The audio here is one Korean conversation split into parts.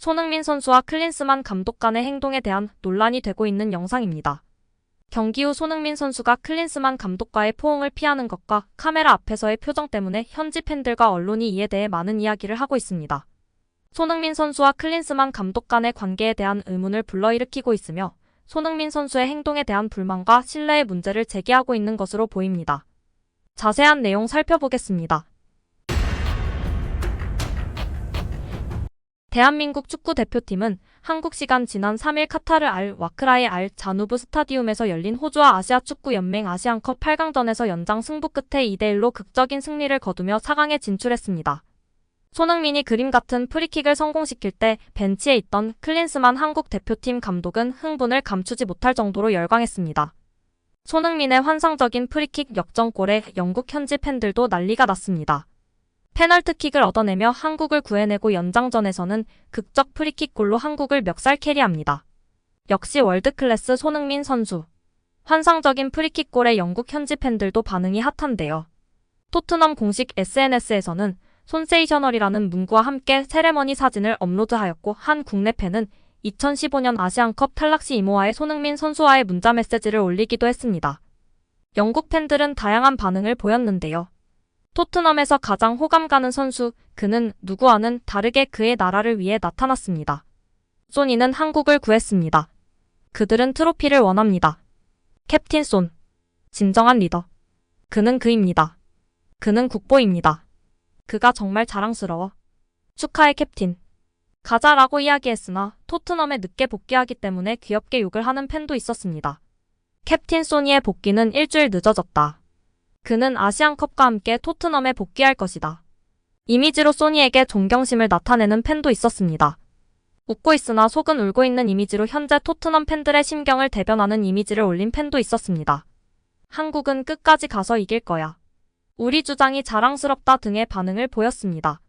손흥민 선수와 클린스만 감독 간의 행동에 대한 논란이 되고 있는 영상입니다. 경기 후 손흥민 선수가 클린스만 감독과의 포옹을 피하는 것과 카메라 앞에서의 표정 때문에 현지 팬들과 언론이 이에 대해 많은 이야기를 하고 있습니다. 손흥민 선수와 클린스만 감독 간의 관계에 대한 의문을 불러일으키고 있으며 손흥민 선수의 행동에 대한 불만과 신뢰의 문제를 제기하고 있는 것으로 보입니다. 자세한 내용 살펴보겠습니다. 대한민국 축구대표팀은 한국 시간 지난 3일 카타르 알 와크라이 알 자누브 스타디움에서 열린 호주와 아시아 축구연맹 아시안컵 8강전에서 연장 승부 끝에 2대1로 극적인 승리를 거두며 4강에 진출했습니다. 손흥민이 그림 같은 프리킥을 성공시킬 때 벤치에 있던 클린스만 한국 대표팀 감독은 흥분을 감추지 못할 정도로 열광했습니다. 손흥민의 환상적인 프리킥 역전골에 영국 현지 팬들도 난리가 났습니다. 페널티킥을 얻어내며 한국을 구해내고 연장전에서는 극적 프리킥골로 한국을 멱살 캐리합니다. 역시 월드클래스 손흥민 선수. 환상적인 프리킥골에 영국 현지 팬들도 반응이 핫한데요. 토트넘 공식 SNS에서는 손세이셔널이라는 문구와 함께 세레머니 사진을 업로드하였고 한 국내 팬은 2015년 아시안컵 탈락 시 이모와의 손흥민 선수와의 문자 메시지를 올리기도 했습니다. 영국 팬들은 다양한 반응을 보였는데요. 토트넘에서 가장 호감 가는 선수, 그는 누구와는 다르게 그의 나라를 위해 나타났습니다. 소니는 한국을 구했습니다. 그들은 트로피를 원합니다. 캡틴 손. 진정한 리더. 그는 그입니다. 그는 국보입니다. 그가 정말 자랑스러워. 축하해 캡틴. 가자라고 이야기했으나 토트넘에 늦게 복귀하기 때문에 귀엽게 욕을 하는 팬도 있었습니다. 캡틴 소니의 복귀는 일주일 늦어졌다. 그는 아시안컵과 함께 토트넘에 복귀할 것이다. 이미지로 소니에게 존경심을 나타내는 팬도 있었습니다. 웃고 있으나 속은 울고 있는 이미지로 현재 토트넘 팬들의 심경을 대변하는 이미지를 올린 팬도 있었습니다. 한국은 끝까지 가서 이길 거야. 우리 주장이 자랑스럽다 등의 반응을 보였습니다.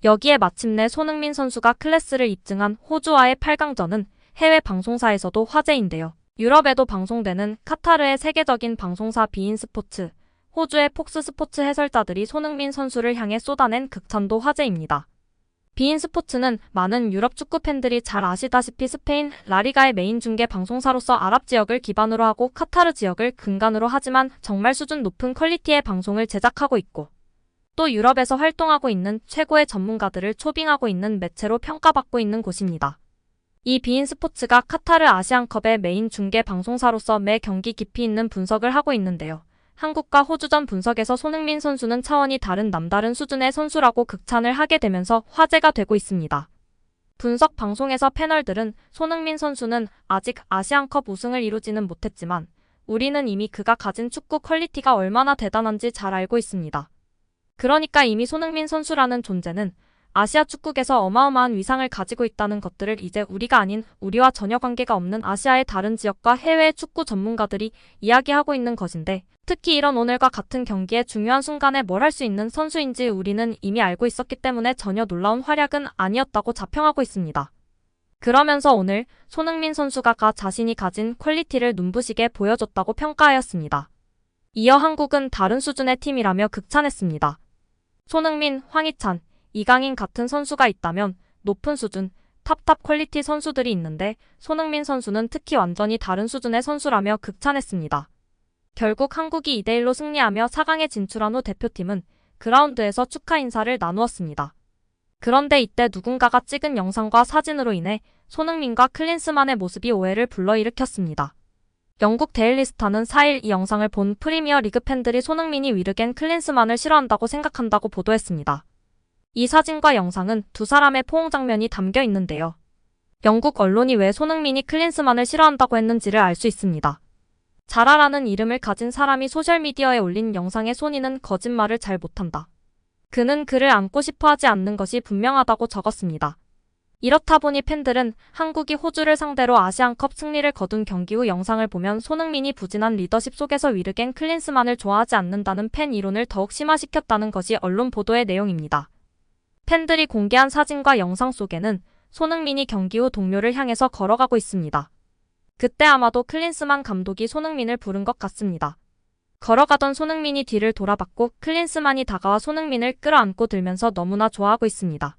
여기에 마침내 손흥민 선수가 클래스를 입증한 호주와의 8강전은 해외 방송사에서도 화제인데요. 유럽에도 방송되는 카타르의 세계적인 방송사 비인 스포츠, 호주의 폭스 스포츠 해설자들이 손흥민 선수를 향해 쏟아낸 극찬도 화제입니다. 비인 스포츠는 많은 유럽 축구 팬들이 잘 아시다시피 스페인 라리가의 메인 중계 방송사로서 아랍 지역을 기반으로 하고 카타르 지역을 근간으로 하지만 정말 수준 높은 퀄리티의 방송을 제작하고 있고 또 유럽에서 활동하고 있는 최고의 전문가들을 초빙하고 있는 매체로 평가받고 있는 곳입니다. 이 비인 스포츠가 카타르 아시안컵의 메인 중계 방송사로서 매 경기 깊이 있는 분석을 하고 있는데요. 한국과 호주전 분석에서 손흥민 선수는 차원이 다른 남다른 수준의 선수라고 극찬을 하게 되면서 화제가 되고 있습니다. 분석 방송에서 패널들은 손흥민 선수는 아직 아시안컵 우승을 이루지는 못했지만 우리는 이미 그가 가진 축구 퀄리티가 얼마나 대단한지 잘 알고 있습니다. 그러니까 이미 손흥민 선수라는 존재는 아시아 축구계에서 어마어마한 위상을 가지고 있다는 것들을 이제 우리가 아닌 우리와 전혀 관계가 없는 아시아의 다른 지역과 해외의 축구 전문가들이 이야기하고 있는 것인데 특히 이런 오늘과 같은 경기의 중요한 순간에 뭘 할 수 있는 선수인지 우리는 이미 알고 있었기 때문에 전혀 놀라운 활약은 아니었다고 자평하고 있습니다. 그러면서 오늘 손흥민 선수가 자신이 가진 퀄리티를 눈부시게 보여줬다고 평가하였습니다. 이어 한국은 다른 수준의 팀이라며 극찬했습니다. 손흥민, 황희찬, 이강인 같은 선수가 있다면 높은 수준, 탑 퀄리티 선수들이 있는데 손흥민 선수는 특히 완전히 다른 수준의 선수라며 극찬했습니다. 결국 한국이 2대1로 승리하며 4강에 진출한 후 대표팀은 그라운드에서 축하 인사를 나누었습니다. 그런데 이때 누군가가 찍은 영상과 사진으로 인해 손흥민과 클린스만의 모습이 오해를 불러일으켰습니다. 영국 데일리스타는 4일 이 영상을 본 프리미어 리그 팬들이 손흥민이 위르겐 클린스만을 싫어한다고 생각한다고 보도했습니다. 이 사진과 영상은 두 사람의 포옹 장면이 담겨 있는데요. 영국 언론이 왜 손흥민이 클린스만을 싫어한다고 했는지를 알 수 있습니다. 자라라는 이름을 가진 사람이 소셜미디어에 올린 영상에 소니는 거짓말을 잘 못한다. 그는 그를 안고 싶어 하지 않는 것이 분명하다고 적었습니다. 이렇다 보니 팬들은 한국이 호주를 상대로 아시안컵 승리를 거둔 경기 후 영상을 보면 손흥민이 부진한 리더십 속에서 위르겐 클린스만을 좋아하지 않는다는 팬 이론을 더욱 심화시켰다는 것이 언론 보도의 내용입니다. 팬들이 공개한 사진과 영상 속에는 손흥민이 경기 후 동료를 향해서 걸어가고 있습니다. 그때 아마도 클린스만 감독이 손흥민을 부른 것 같습니다. 걸어가던 손흥민이 뒤를 돌아봤고 클린스만이 다가와 손흥민을 끌어안고 들면서 너무나 좋아하고 있습니다.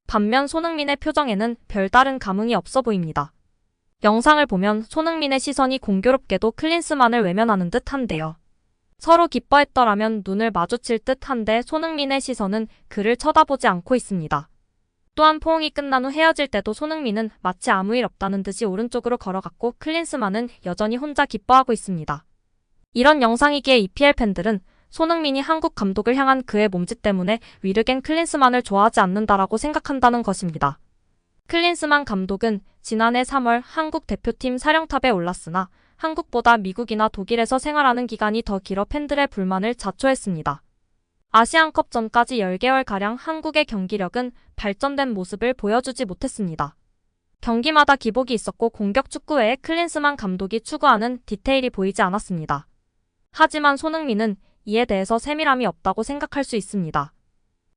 반면 손흥민의 표정에는 별다른 감흥이 없어 보입니다. 영상을 보면 손흥민의 시선이 공교롭게도 클린스만을 외면하는 듯 한데요. 서로 기뻐했더라면 눈을 마주칠 듯 한데 손흥민의 시선은 그를 쳐다보지 않고 있습니다. 또한 포옹이 끝난 후 헤어질 때도 손흥민은 마치 아무 일 없다는 듯이 오른쪽으로 걸어갔고 클린스만은 여전히 혼자 기뻐하고 있습니다. 이런 영상이기에 EPL 팬들은 손흥민이 한국 감독을 향한 그의 몸짓 때문에 위르겐 클린스만을 좋아하지 않는다라고 생각한다는 것입니다. 클린스만 감독은 지난해 3월 한국 대표팀 사령탑에 올랐으나 한국보다 미국이나 독일에서 생활하는 기간이 더 길어 팬들의 불만을 자초했습니다. 아시안컵 전까지 10개월가량 한국의 경기력은 발전된 모습을 보여주지 못했습니다. 경기마다 기복이 있었고 공격 축구 외에 클린스만 감독이 추구하는 디테일이 보이지 않았습니다. 하지만 손흥민은 이에 대해서 세밀함이 없다고 생각할 수 있습니다.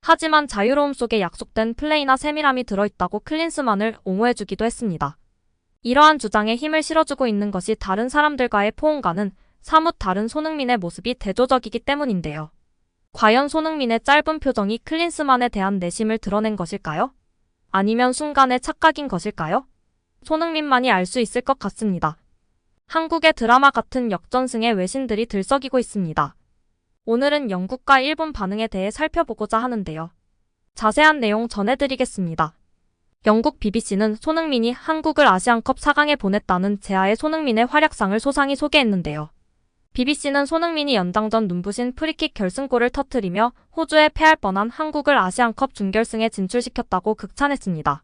하지만 자유로움 속에 약속된 플레이나 세밀함이 들어있다고 클린스만을 옹호해주기도 했습니다. 이러한 주장에 힘을 실어주고 있는 것이 다른 사람들과의 포옹과는 사뭇 다른 손흥민의 모습이 대조적이기 때문인데요. 과연 손흥민의 짧은 표정이 클린스만에 대한 내심을 드러낸 것일까요? 아니면 순간의 착각인 것일까요? 손흥민만이 알 수 있을 것 같습니다. 한국의 드라마 같은 역전승에 외신들이 들썩이고 있습니다. 오늘은 영국과 일본 반응에 대해 살펴보고자 하는데요. 자세한 내용 전해드리겠습니다. 영국 BBC는 손흥민이 한국을 아시안컵 4강에 보냈다는 제아의 손흥민의 활약상을 소상히 소개했는데요. BBC는 손흥민이 연장전 눈부신 프리킥 결승골을 터뜨리며 호주에 패할 뻔한 한국을 아시안컵 준결승에 진출시켰다고 극찬했습니다.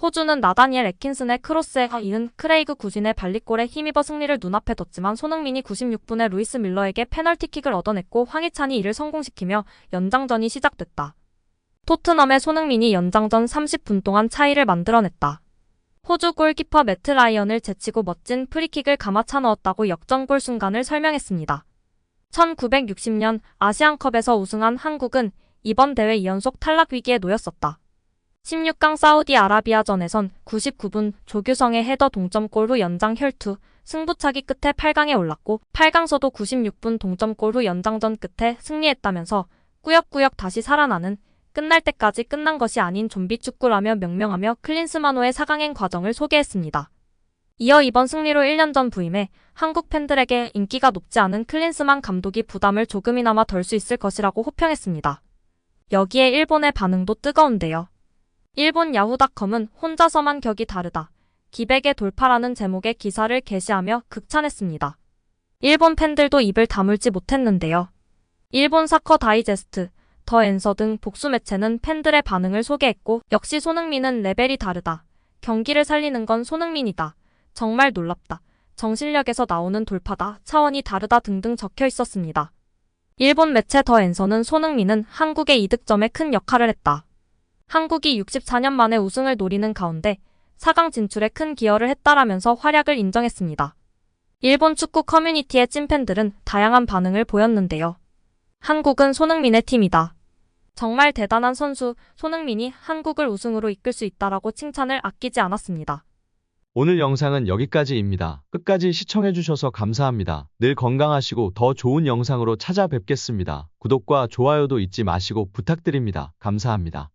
호주는 나다니엘 애킨슨의 크로스에 이은 크레이그 구진의 발리골에 힘입어 승리를 눈앞에 뒀지만 손흥민이 96분에 루이스 밀러에게 페널티킥을 얻어냈고 황희찬이 이를 성공시키며 연장전이 시작됐다. 토트넘의 손흥민이 연장전 30분 동안 차이를 만들어냈다. 호주 골키퍼 매트 라이언을 제치고 멋진 프리킥을 감아차 넣었다고 역전골 순간을 설명했습니다. 1960년 아시안컵에서 우승한 한국은 이번 대회 2연속 탈락 위기에 놓였었다. 16강 사우디아라비아전에선 99분 조규성의 헤더 동점골 후 연장 혈투, 승부차기 끝에 8강에 올랐고 8강서도 96분 동점골 후 연장전 끝에 승리했다면서 꾸역꾸역 다시 살아나는 끝날 때까지 끝난 것이 아닌 좀비 축구라며 명명하며 클린스만호의 4강행 과정을 소개했습니다. 이어 이번 승리로 1년 전 부임해 한국 팬들에게 인기가 높지 않은 클린스만 감독이 부담을 조금이나마 덜 수 있을 것이라고 호평했습니다. 여기에 일본의 반응도 뜨거운데요. 일본 야후닷컴은 혼자서만 격이 다르다. 기백의 돌파라는 제목의 기사를 게시하며 극찬했습니다. 일본 팬들도 입을 다물지 못했는데요. 일본 사커 다이제스트, 더 앤서 등 복수 매체는 팬들의 반응을 소개했고 역시 손흥민은 레벨이 다르다. 경기를 살리는 건 손흥민이다. 정말 놀랍다. 정신력에서 나오는 돌파다. 차원이 다르다 등등 적혀 있었습니다. 일본 매체 더 앤서는 손흥민은 한국의 이득점에 큰 역할을 했다. 한국이 64년 만에 우승을 노리는 가운데 4강 진출에 큰 기여를 했다라면서 활약을 인정했습니다. 일본 축구 커뮤니티의 찐팬들은 다양한 반응을 보였는데요. 한국은 손흥민의 팀이다. 정말 대단한 선수 손흥민이 한국을 우승으로 이끌 수 있다라고 칭찬을 아끼지 않았습니다. 오늘 영상은 여기까지입니다. 끝까지 시청해주셔서 감사합니다. 늘 건강하시고 더 좋은 영상으로 찾아뵙겠습니다. 구독과 좋아요도 잊지 마시고 부탁드립니다. 감사합니다.